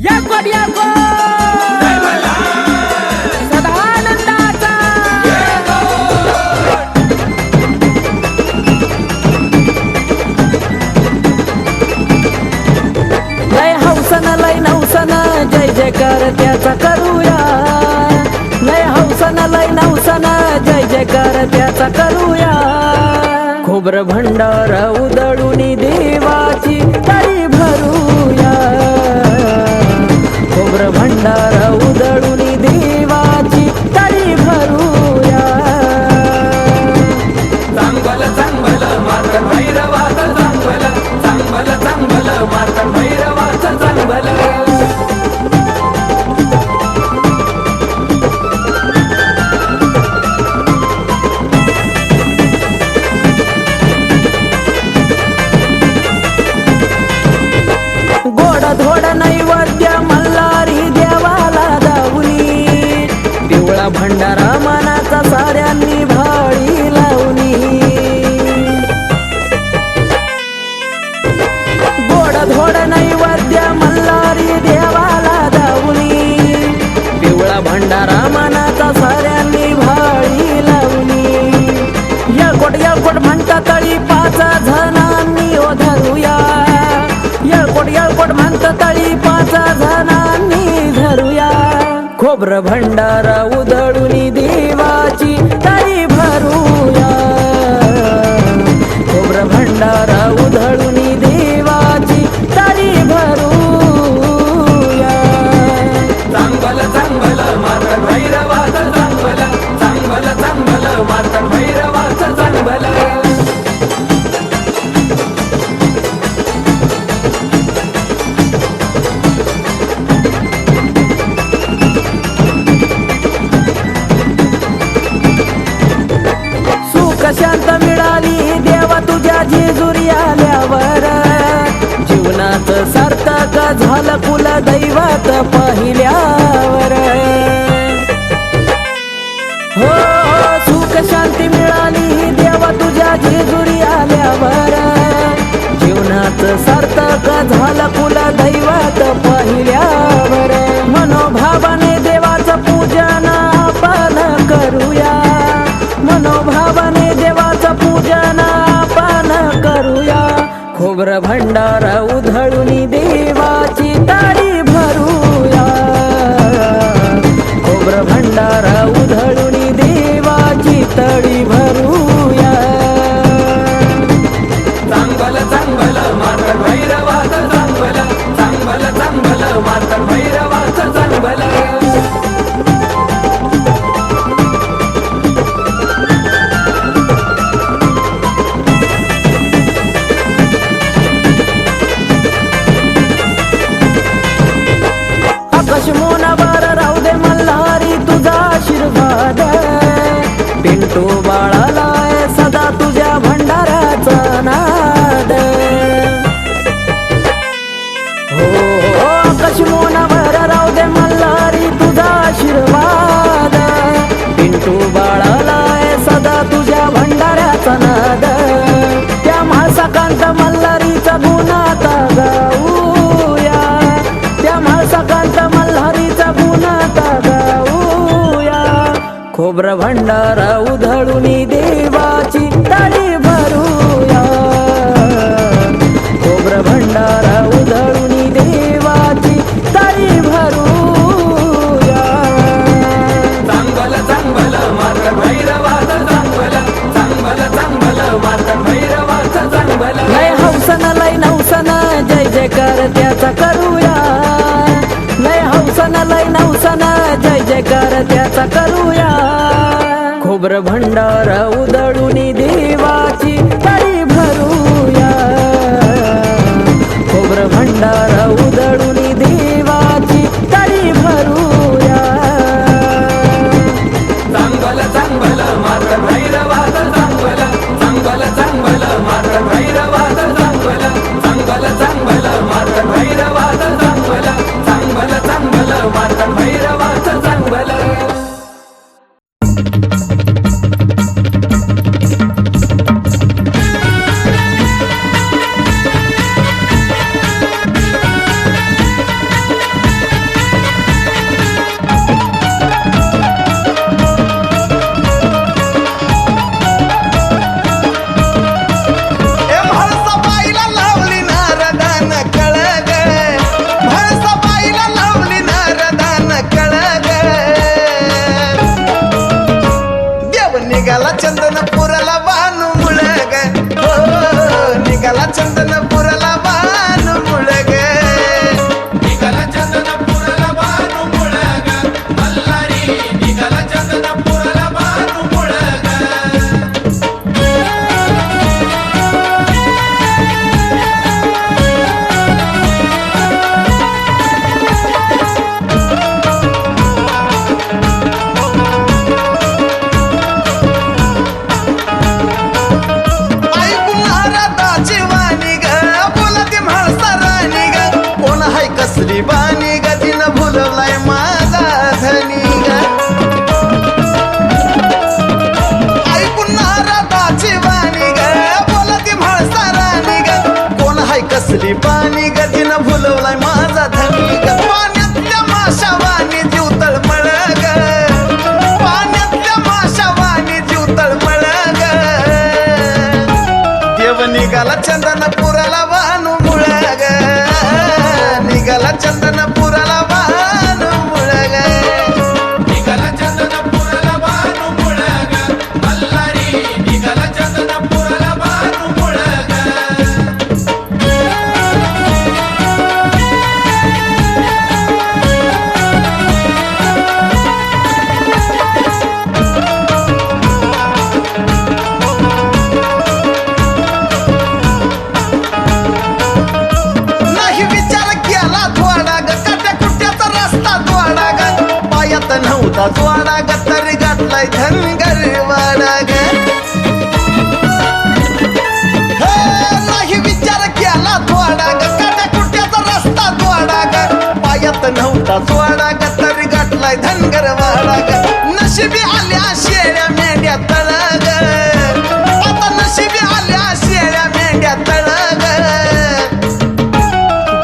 याको सदानंदाचा लय हौसन लय नवसन जय जयकार त्याचा करूया लय हौसन लय नवसन जय जयकार त्याचा करूया खोबर भंडार उधळूनी देवाची तळी भरूया खोबर भंडार उधळूनी देवाची तळी भरूया चांगलं चांगलं मार्तन भैरवाचं चांगलं चांगलं चांगलं मार्तन भैरवाचं चांगलं गोड धोड नैवेद्य मल्हारी देवाला दावली पिवळा भंडारा मनाचा साऱ्यांनी भाळी लावली गोड धोड नैवेद्य मल्हारी देवाला दावली पिवळा भंडारा मनाचा साऱ्यांनी भाळी लावली यळकोट म्हणता तळी 5 जणांनी ओ धरूया यळकोट म्हणता तळी 5 जणांनी धरूया खोबर भंडारा उधळूनी देवाची तळी भरूया खोबर भंडारा उधळूनी देवाची तळी भरूया चांगलं चांगलं मार्तन भैरवाचं चांगलं चांगलं चांगलं मार्तन भैरवाचं चांगलं सुख शांत मिळाली देवा तुझ्या जेजुरी आल्यावर जीवनाचं सार्थक झालं कुल दैवत पाहिल्यावर हो सुख शांती मिळाली देवा तुझ्या जेजुरी आल्यावर जीवनाचं सार्थक झालं कुल दैवत पाहिल्यावर मनोभावाने देवाचं पूजन आपण करूया मनोभावाने देवाचं पूजन आपण करूया खोबर भंडारा उधळूनी देवाची ताळी भरूया खोबर भंडारा उधळूनी देवाची तळी भरूया चांगलं चांगलं मार्तन भैरवाचं चांगलं चांगलं चांगलं मार्तन भैरवाचं चांगलं आकाश मोनावर राहू दे मल्हारी तुझा आशीर्वाद पिंटू बाळाला सदा तुझ्या भंडाराचा नाद हो आकाश मोनावर राहू दे मल्हारी तुझा आशीर्वाद पिंटू बाळाला सदा तुझ्या भंडाराचा नाद त्या म्हाळसाकांत मल्हारीचा गुणाता गाऊया त्या म्हाळसाकांत मल्हारीचा गुणाता गाऊया खोबर भंडारा उधळूनी देवाची तळी भरूया खोबर भंडारा उधळूनी देवाची तळी भरूया चांगलं चांगलं मार्तन भैरवाचं चांगलं चांगलं चांगलं मार्तन भैरवाचं चांगलं लय हौसन लय नवसन जय जयकार त्याचा करूया लय हौसन लय नवसन जय जयकार त्याचा करूया खोबर भंडारा उधळूनी देवाची तळी भरूया खोबर भंडारा उधळूनी देवाची तळी भरूया चांगलं चांगलं मार्तन भैरवाचं चांगलं चांगलं चांगलं मार्तन भैरवाचं चांगलं चांगलं चांगलं मार्तन भैरवाचं चांगलं चांगलं चांगलं मार्तन भैरवाचं चांगलं चंदनपुराला बानू मुळ ग निघाला चंदनपुराला बानू मुळ ग निघाला चंदनपुराला बानू मुळ ग मल्हारी निघाला चंदनपुराला बानू मुळ ग कसली बानी ग तिनं भुलवलाय माझा धनी ग ऐकून नारादाची वाणी ग बोलती म्हाळसा राणी ग कोण हाय कसली बानी ग तिनं भुलवलाय माझा धनी ग पाण्यातल्या माशा वाणी जीव तळमळ ग पाण्यातल्या माशा वाणी जीव तळमळ ग देव निघाला चंदनपुराला बानू मुळ ग निघाला चंदनपुराला बानू मुळ ग निघाला चंदनपुराला बानू मुळ ग मल्हारी निघाला चंदनपुराला बानू मुळ ग नाही विचार केला थोडा ग काट्या कुट्याचा रस्ता थोडा ग पायात नव्हता जोडा ग तरी घातलाय धनगरवाडा ग नाही विचार केला थोडा ग काट्या कुट्याचा रस्ता थोडा ग पायात नव्हता जोडा ग तरी घातलाय धनगरवाडा ग नशिबी आल्या शेळ्या मेंढ्या तळ ग आता नशिबी आल्या शेळ्या मेंढ्या तळ ग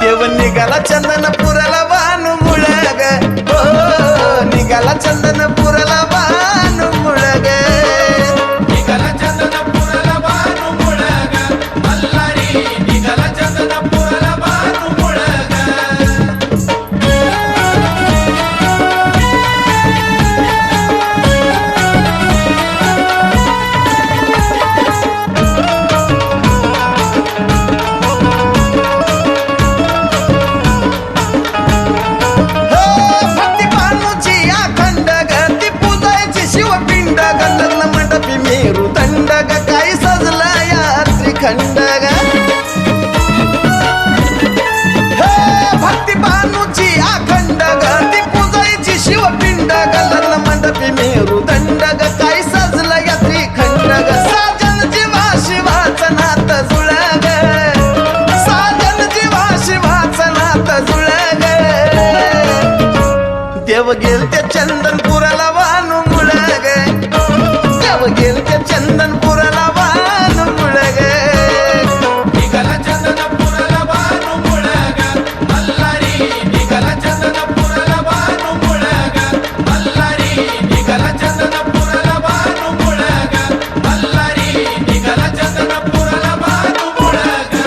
देव निघाला चंदनपुराला बानू मुळ ग निघाला चंदनपुराला बानू मुळ ग निघाला चंदनपुराला बानू मुळ ग मल्हारी निघाला चंदनपुराला बानू मुळ ग भक्ती बानूची अखंड ग ती पूजायची शिवपिंड ग लग्न मंडपी मेरू दंड ग काही सजला या त्रिखंड ग भक्ती बानूची अखंड ग ती पूजायची शिवपिंड ग लग्न मंडपी मेरू दंड ग काही सजला या त्रिखंड ग साजन जीवा शिवाचं नात जुळ ग साजन जीवा शिवाचं नात जुळ ग देव गेल ते चंदनपुराला बानू मुळ ग देव गेल ते चंदनपुराला बानू मुळ ग निघाला चंदनपुराला बानू मुळ ग मल्हारी निघाला चंदनपुराला बानू मुळ ग मल्हारी निघाला चंदनपुराला बानू मुळ ग मल्हारी निघाला चंदनपुराला बानू मुळ ग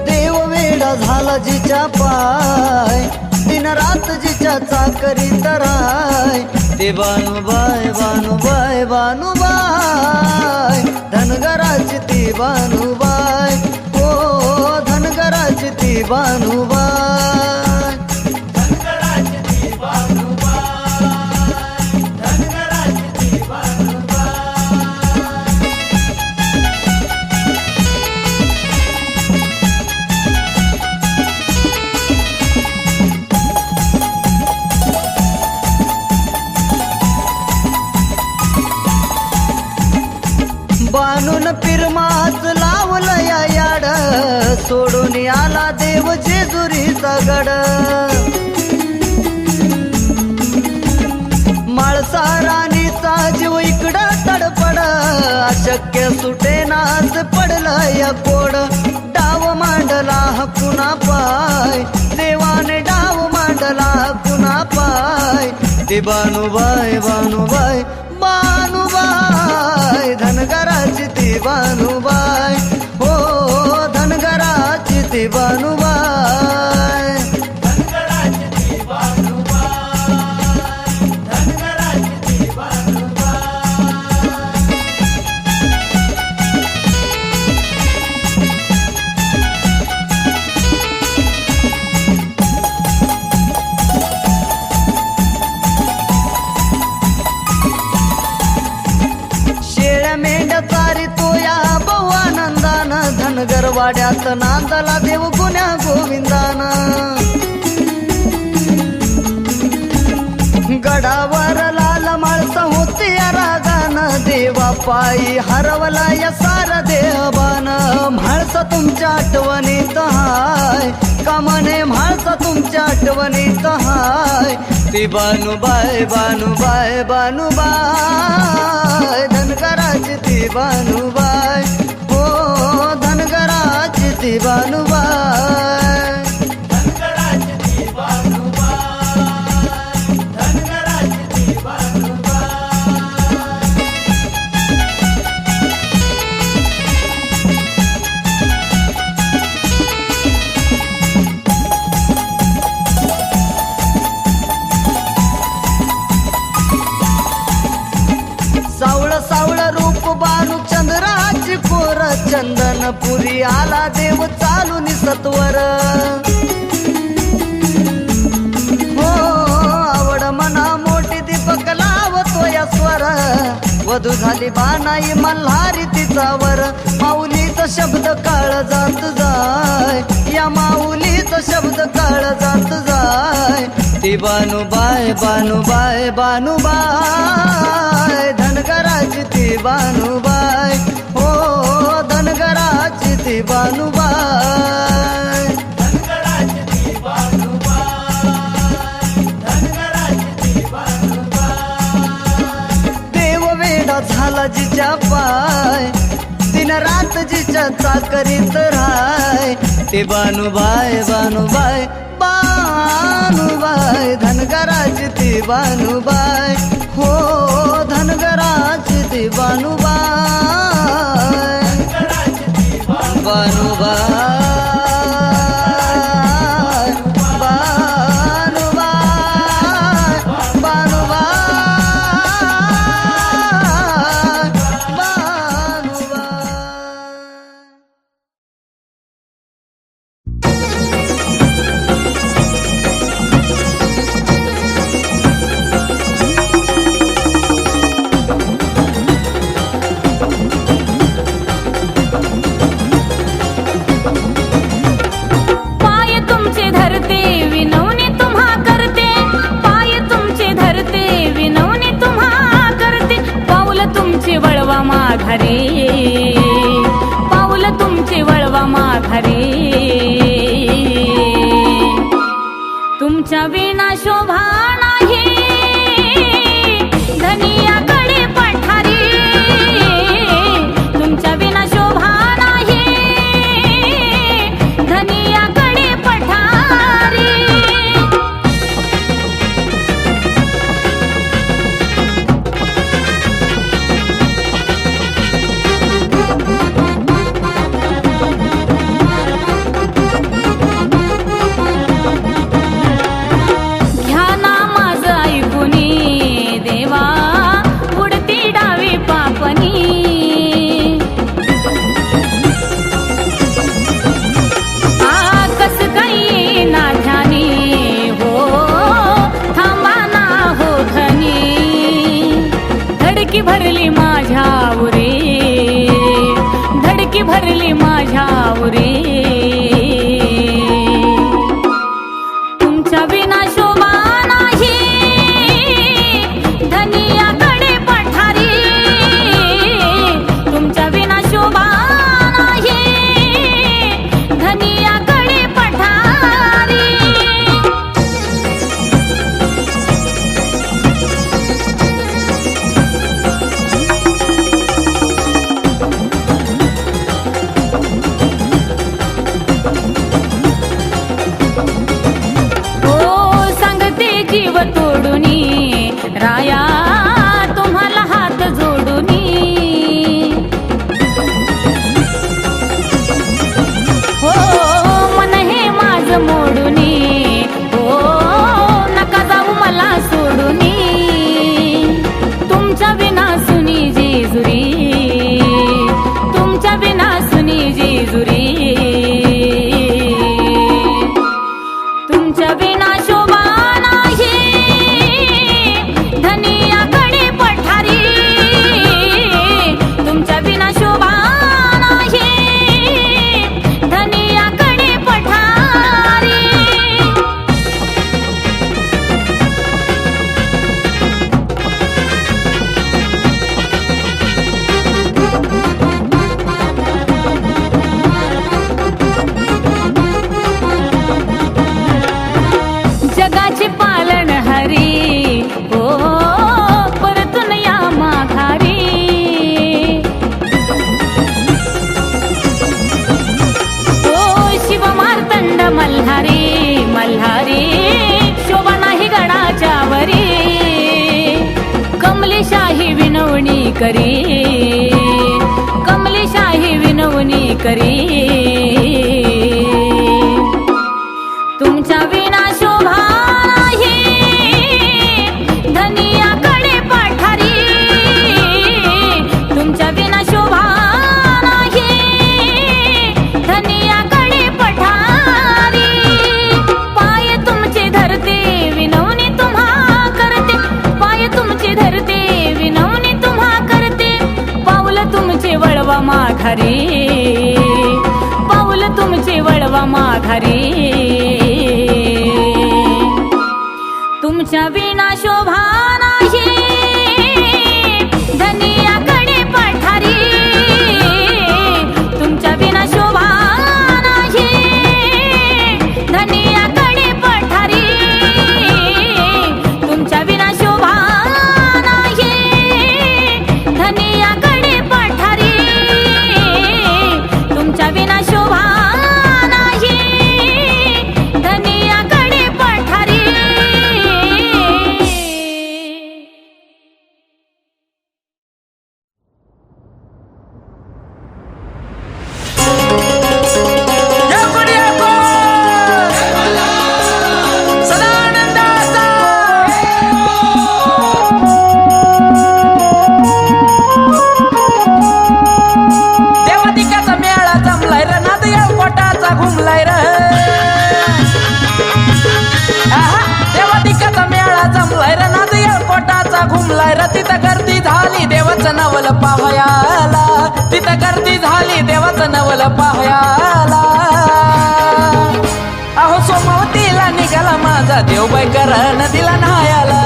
देव वेडा झाला जिच्या पाय दिन रात जिच्या चाकरी तराय ते बानुबाय बानुबाय बानुबाय धनगराची ती बानुबाय ओ धनगराची ती बानुबाय धनगराची ती बानुबाय धनगराची ती बानुबाय बानून पिरमाच लावलं या याड सोडून आला देव जेजुरीचा गड माळसा राणीचा जीव इकडं तडपड अशक्य सुटेनाच पडलं या कोड डाव मांडला कुणा पाय देवाने डाव मांडला कुणा पाय ते बानुबाई बानुबाई बानुबाई धनगराची ती बानुबाई हो धनगराची ती बानुबाई धनगरवाड्यात नांदला देव गुन्या गोविंदान गडावर लाल माळस होती रागान देवा पायी हरवला या सार देवान म्हाळस तुमच्या आठवणीत हाय कामने म्हाळस तुमच्या आठवणीत हाय ती बानुबाई बानुबाई बानुबाई धनगराची ती बानुबाई हो धनगराची ती बानुबाई सावळ सावळ रूप बानु चंद्राची कोर चंदनपुरी आला देव चालून सत्वर हो आवड मना मोठी दीपक लावतो या स्वर वधू झाली बानाई मल्हारी तिचावर माऊलीचा शब्द काळ जात जाय या माऊलीचा शब्द काळ जात जाय ती बानुबाई बानुबाई बानुबाई धनगराची ती बानुबाई हो धनगराची ती बानुबाई देव वेडा झाला जिच्या पाय दिन रात जिच्या चाकरीत राय ते बानुबाई बानुबाई बानुबाई धनगराची ती बानुबाई हो धनगराची ती बानुबाई बानुबाई पाऊल तुमचे वळवा माघारे तुमच्या विना शोभा नाही धनियाकडे पठारी तुमच्या विना शोभा नाही धनियाकडे पठारी भरली माझ्या उरे धडकी भरली माझ्या उरे तुमच्या विना शोभा नाही धनियाकडे पठारी तुमच्या विना शोभा नाही धनियाकडे पठारी करी कमलेशाही विनवणी करी तुमच्या विना शोभा नाही धनियाकडे पठारी तुमच्या विना शोभा नाही धनियाकडे पठारी पाय तुमचे धरते विनवणी तुम्हा करते पाय तुमचे धरते विनवणी तुम्हा करते पाऊल तुमचे वळवा माघारी पाऊल तुमचे वळवा माघारी तुमच्या विना शोभा नाही धनियाकडे पठारी तुमच्या विना शोभा नाही धनियाकडे पठारी तुमच्या विना शोभा नाही धनियाकडे पठारी तुमच्या विना शोभा नाही धनियाकडे पठारी देवादिकाचा मेळा जमलाय र नाद या पोटाचा घुमलाय र देवादिकाचा मेळा जमलाय र नाद या पोटाचा घुमलाय र तिथं गर्दी झाली देवाचं नवल पाहायला तिथं गर्दी झाली देवाचं नवल पाहायला अहो सोमवतीला निघाला माझा देवबाई करा नदीला न्हायाला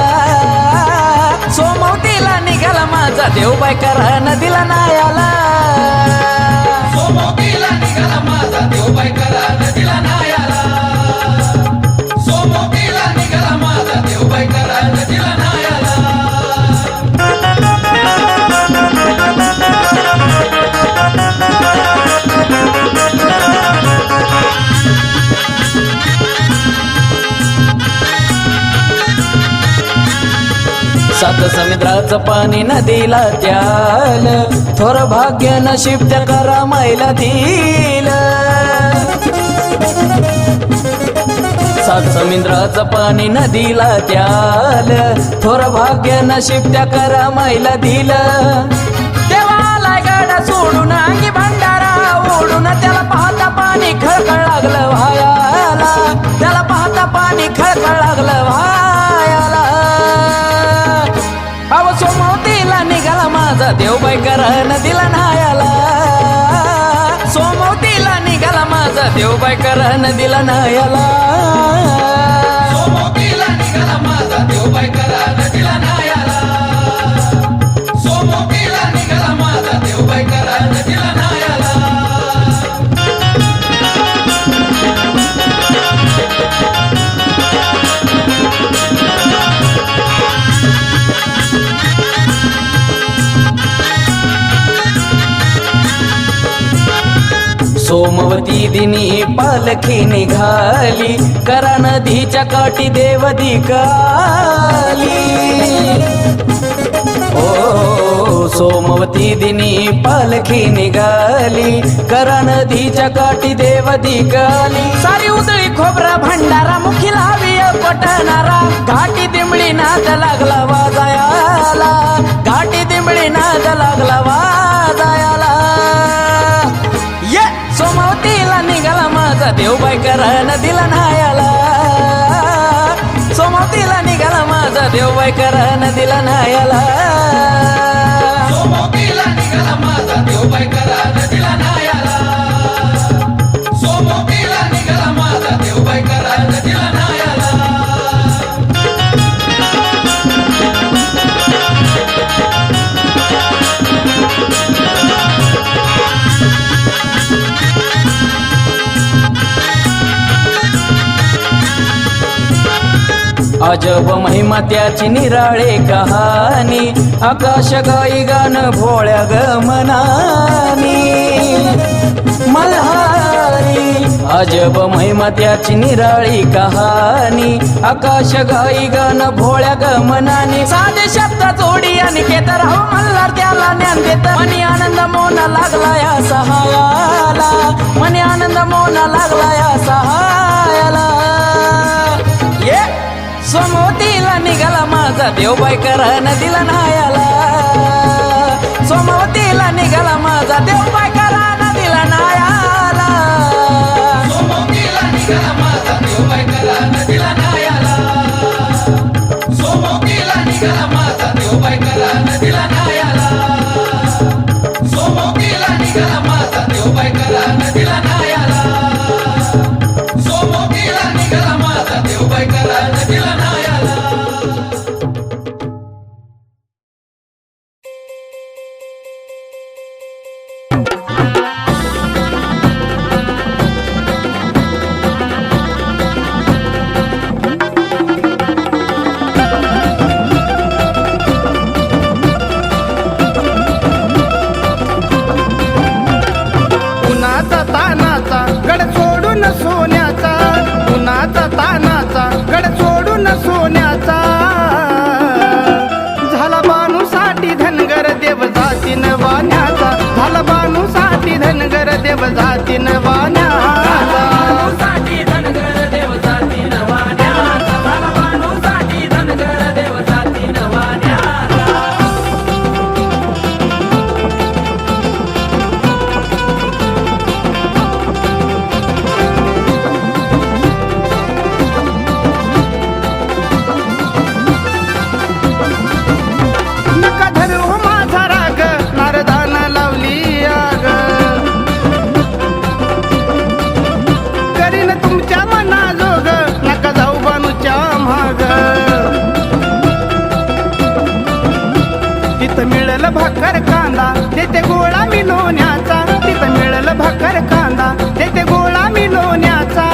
सोमवतीला निघाला माझा देवबाई करा नदीला न्हायाला सोमवतीला निघाला माझा देवबाई करा नदीला न्हायाला सोमवतीला निघाला माझा देवबाई करा नदीला न्हायाला सात समुद्राचं पाणी नदीला त्याल थोर भाग्य नशीब त्या करा मैला दिल सात समुद्राचं पाणी नदीला त्याल थोर भाग्य नशीब त्या करा मैला दिल देवाला गाडा सोडून अंगी भंडारा ओढून त्याला पाहता पाणी खळखळ लागलं व्हायाला त्याला पाहता पाणी खळखळ लागलं व्हायाला अव सोमवतीला निघाला माझा देवबाई करा नदीला न्हायाला सोमवतीला निघाला माझा देवबाई करा नदीला न्हायाला सोमवतीला निघाला माझा देवबाई करा नदीला न्हायाला सोमवतीला निघाला माझा देवबाई करा नदीला न्हायाला सोमवती दिनी पालखी निघाली करा नदीच्या काठी देवदी काली ओ सोमवती दिनी पालखी निघाली करा नदीच्या काठी देवदी काली सारी उदळी खोबरा भंडारा मुखी लावी पटणारा घाटी दिंबळी नाद लागला वाजायाला घाटी दिंबळी नाद लागला वाजायाला सोमवतीला निघाला माझा देवबाई करा नदीला न्हायाला सोमवतीला निघाला माझा देवबाई करा नदीला न्हायाला सोमवतीला निघाला माझा देवबाई करा नदीला न्हायाला सोमवतीला निघाला माझा देवबाई करा नदीला न्हायाला अजब महिमा त्याची निराळे कहाणी आकाश गाई गान भोळ्या गमनानी मल्हारी अजब महिमा त्याची निराळी कहाणी आकाश गाई गान भोळ्या गमनानी साधे शब्द जोडी आणि केतर हो मल्हार त्याला ज्ञान देत मनी आनंद मोन लागला या सहायाला मनी आनंद मोन लागला या सहायाला ये सोमवतीला निघाला माझा देवबाई करा नदीला नायाला सोमवतीला निघाला माझा देवबाई करा नदीला नायाला सोमवतीला निघाला माझा देवबाई करा नदीला नायाला सोमवतीला निघाला माझा देवबाई करा नदीला नायाला सोमवतीला निघाला माझा देवबाई करा नदीला नायाला सोमवतीला निघाला माझा देवबाई करा नदीला नायाला उन्हाचा तानाचा गड सोडून सोन्याचा उन्हाचा तानाचा गड सोडून सोन्याचा झाला बानूसाठी धनगर देव जातीन वाण्याचा झाला बानूसाठी धनगर देव जातीन वाण्याचा साठी धनगर देव जाती नवान्याचा झाला बाणूसाठी धनगर देव जाती नवान्याचा नका धरू माझा राग नारदान लावली आग करीन तुमच्या मनाजोग नका जाऊ बानूच्या माग तिथं मिळल भाकर कांदा तेथे गोळा मी लोण्याचा तिथं मिळल भाकर कांदा तेथे गोळा मी लोण्याचा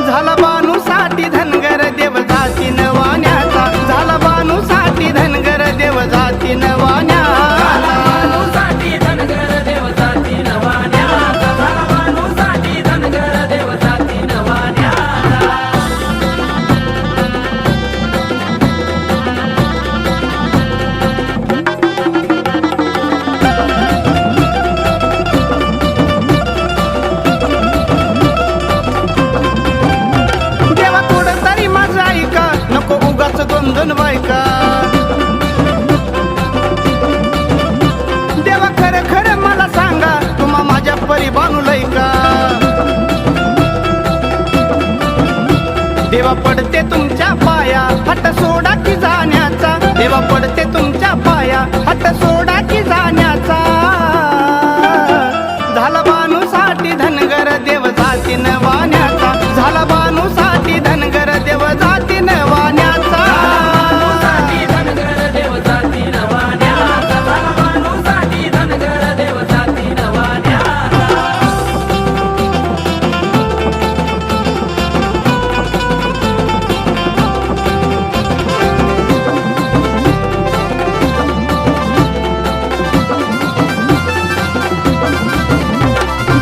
झाला बानूसाठी धनगर देव जाती वाण्याचा झाला बानूसाठी धनगर देव जाती वाण्याचा बाणूसाठी धनगर देव जाती नवान्याचा झाला बाणूसाठी धनगर देव जाती नवान्याचा देवा थोडं तरी माझं ऐका नको उगाच दोन बायका देवा खरं खरं मला सांगा तुम्हा माझ्या परी बांधलंय का देवा पडते तुमच्या पाया हट सोडा की जाण्याचा देवा पडते तुमच्या पाया हट सोडा की जाण्याचा झाला बानूसाठी धनगर देव जाती वाण्याचा झाला बानूसाठी धनगर देव जाती वाण्याचा बाणूसाठी धनगर देव जाती नवान्याचा झाला बाणूसाठी धनगर देव जाती नवान्याचा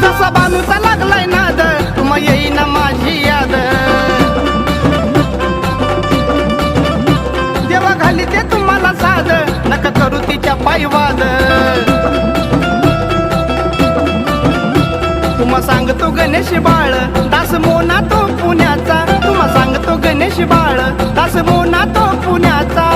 जसा बानूचा लागलाय नाद तुम्हा येईना माझी याद देवा घाली ते तुम्हाला साध नका करू तिच्या पायवाद तुम्हा सांगतो गणेश बाळ दास मोना तो पुण्याचा तुम्हा सांगतो गणेश बाळ दास मोना तो पुण्याचा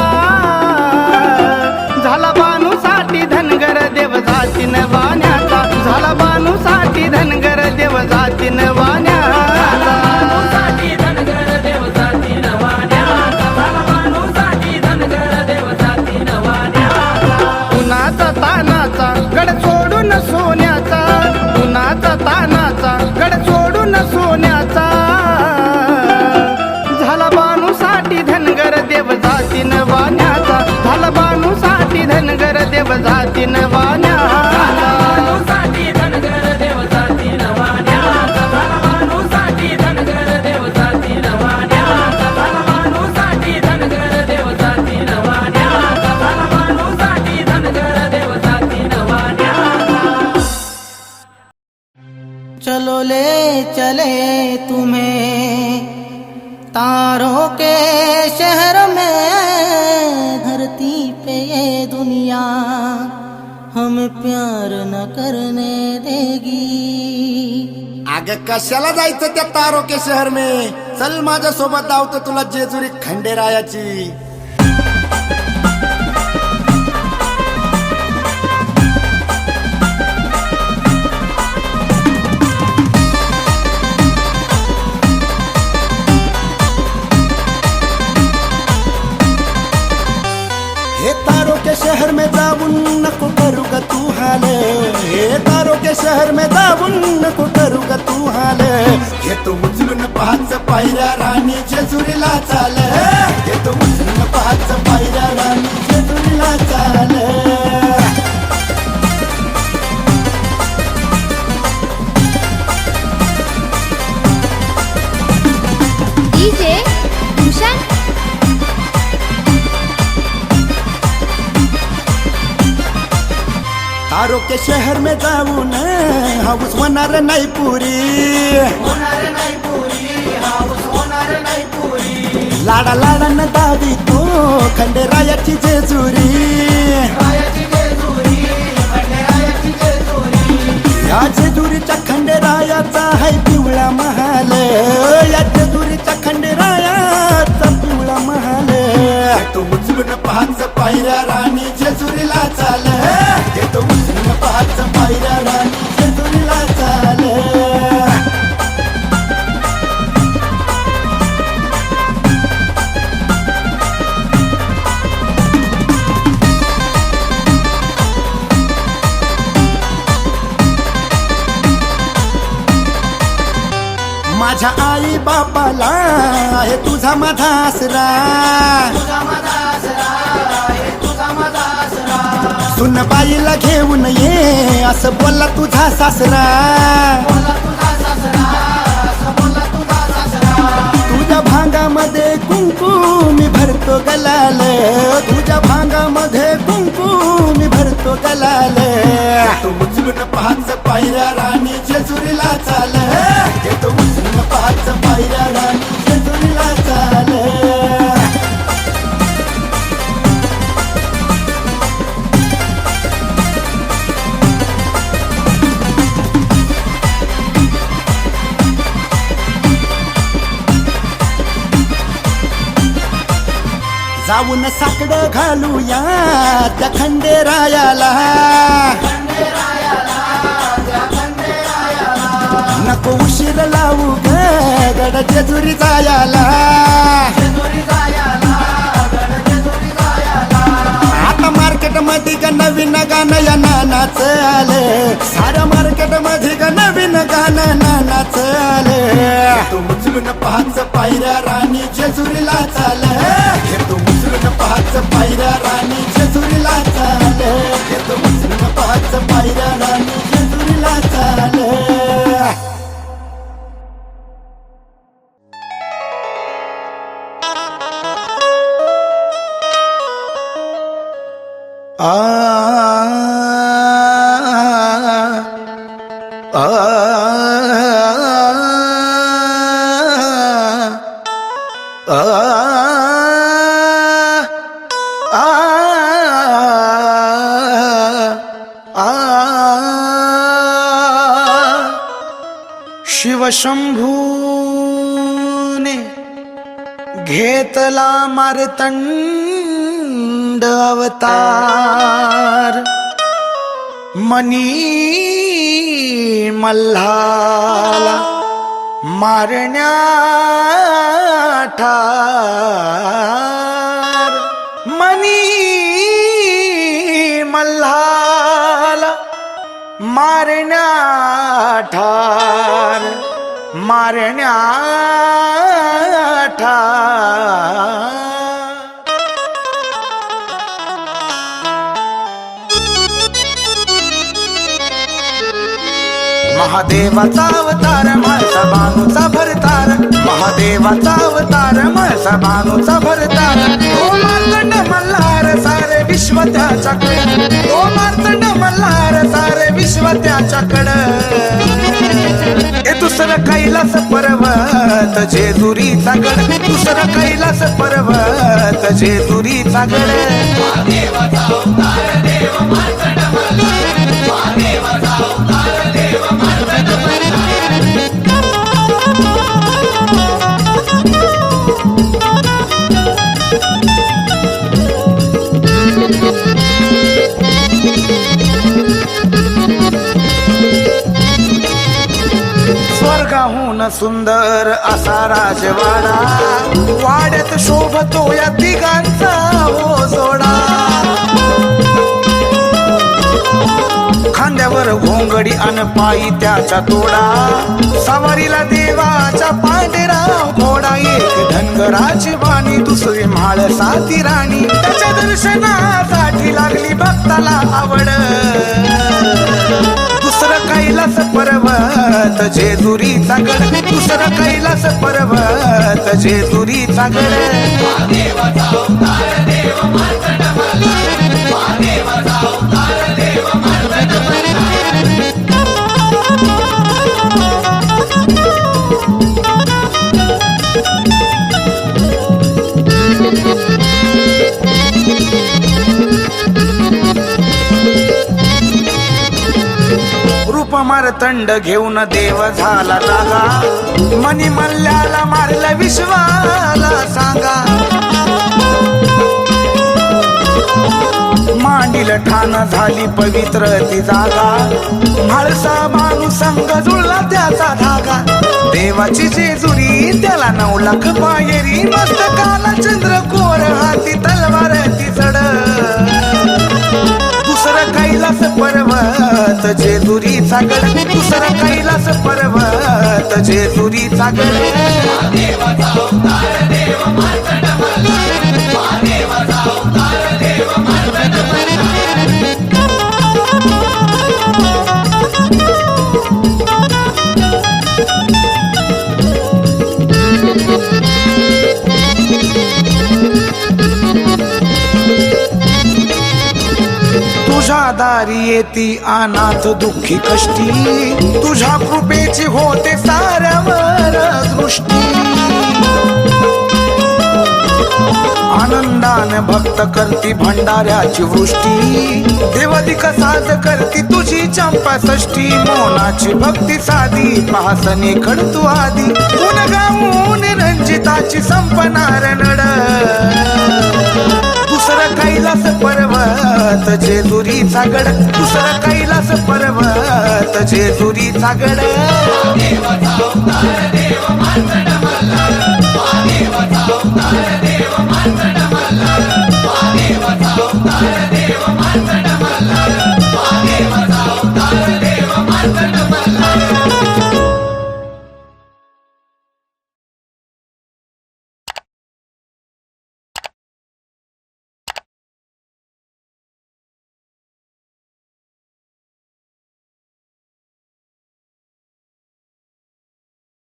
झाला बानूसाठी धनगर देव जाती वाण्याचा झाला बानूसाठी धनगर देव जाती वाण्याचा बाणूसाठी धनगर देव जाती नवान्याचा झाला बाणूसाठी धनगर देव जाती नवान्याचा उन्हाचा तानाचा गड सोडून सोन्याचा उन्हाचा तानाचा गड सोडून सोन्याचा झाला बानूसाठी धनगर देव जाती वाण्याचा झाला बानूसाठी धनगर देव जाती वाण्याचा बाणूसाठी धनगर देव जाती नवान्याचा झाला बाणूसाठी धनगर देव जाती नवान्याचा झाला बाणूसाठी धनगर देव जाती नवान्याचा झाला बाणूसाठी धनगर देव जाती नवान्याचा चलो ले चले तुम्हें तारों के शहर में धरती पे ये दुनिया करने देगी. अग कशाला जायचं त्या तारोके शहर में, चल माझ्या सोबत धावतो तुला जेजुरी खंडेरायाची. हे तारों के शहर में जाऊन नको करू ग तू हाल, हे तारों के शहर में जाऊन नको करू ग तू हाल. हे तो उचलून पाहाच पायऱ्या राणी जेजुरीला चाल, हे तो उचलून पाहाच पायऱ्या राणी जेजुरीला चाल. डीजे भूषण तारों के शहर में जाऊन हाऊस होणार नाही पुरी, लाडा लाडा न दावी तो खंडेरायाची जेजुरी. या जेजुरीच्या खंडेरायाचा है पिवळा महाल, या जेजुरीच्या खंडेरायाचा पिवळा महाल. तो उचलून पाहाच पायऱ्या राणी जेजुरीला चाल, तो उचलून पाहाच पायऱ्या राणी जेजुरीला चाल. माझ्या आई बापाला आहे तुझा माझा आसरा, सुन बाईला घेऊन ये असं बोलला तुझा सासरा. तुझ्या भांगामध्ये कुंकू मी भरतो गलाल, तुझ्या भांगामध्ये कुंकू मी भरतो गलाल. तो उचलून पाहाच पायऱ्या राणी जेजुरीला चाल, तो उचलून पाहाच पायऱ्या राणी जेजुरीला चाल. जाऊन साकडं घालूया त्या खंडेरायाला, नको उशीर लावू ग गड जेजुरी जायाला. आता मार्केट मध्ये ग नवीन गाणं या नानाचं आलं, साऱ्या मार्केट मध्ये ग नवीन गाणं नानाचं आलं. तो उचलून पाहाच पायऱ्या राणी जेजुरीला चाल, तो उचलून पाहाच पायऱ्या राणी जेजुरीला चाल, तो उचलून पाहाच पायऱ्या राणी जेजुरीला चाल. आ आ शिवशंभूने घेतला मार्तंड अवतार, मनी मल्हारला मारण्या ठार, मनी मल्हारला मारण्या ठार, मारण्या ठार. महादेवाचा अवतार माळसा बानूचा भरतार, महादेवाचा अवतार माळसा बानूचा भरतार. ओ मार्तंड मल्हार सारे विश्व त्याच्याकडे, ओ मार्तंड मल्हार सारे विश्व त्याच्याकडे. ए दुसरं कैलास पर्वत जेजुरीचा गड, दुसरं कैलास पर्वत जेजुरीचा गड. महादेवाचा अवतार देव मार्तंड मल्हार, महादेवाचा स्वर्गाहून सुंदर असा राजवाडा, वाड्यात शोभतो या तिघांचा हो जोडा. खांद्यावर घोंगडी अन पायी त्याच्या तोडा, सवारीला देवाचा पांढरा घोडा. एक धनगराची वाणी, दुसरी म्हाळसाती राणी. त्याच्या दर्शनासाठी लागली भक्ताला आवड. दुसरं कैलास पर्वत जेजुरीचा गड, दुसरं कैलास पर्वत जेजुरीचा गड. महादेवाचा अवतार देव मार्तंड मल्हार, महादेवाचा अवतार देव मार्तंड मल्हार. रूप मारतंड घेऊन देव झाला जागा, मनी मल्ल्याला मारलं विश्वाला सांगा. मांडील ठाण झाली पवित्र ती जागा, म्हाळसा माणूस संग जुळला त्याचा धागा. देवाची जेजुरी त्याला 9 लाख पायरी, मस्तकाला चंद्रकोर हाती तलवार ती जड. दुसरं कैलास पर्वत जेजुरीचा गड, दुसरं कैलास पर्वत जेजुरीचा गड. महादेवाचा अवतार देव मार्तंड मल्हार, महादेवाचा अवतार देव मार्तंड मल्हार. तुझ्या दारी येती अनाथ दुःखी कष्टी, तुझ्या कृपेची होते साऱ्यावर दृष्टी. आनंदाने भक्त करती भंडाऱ्याची वृष्टी, देवदिक साज करती तुझी चंपा षष्ठी. मोनाची भक्ती साधी पाहसने खडतू आधी, गुण गाऊन रंजिताची संपनार नड. दुसरं कैलास पर्वत जेजुरीचा गड, दुसरं कैलास पर्वत जेजुरीचा गड. महादेवाचा अवतार देव मार्तंड मल्हार, महादेवाचा अवतार देव मार्तंड मल्हार.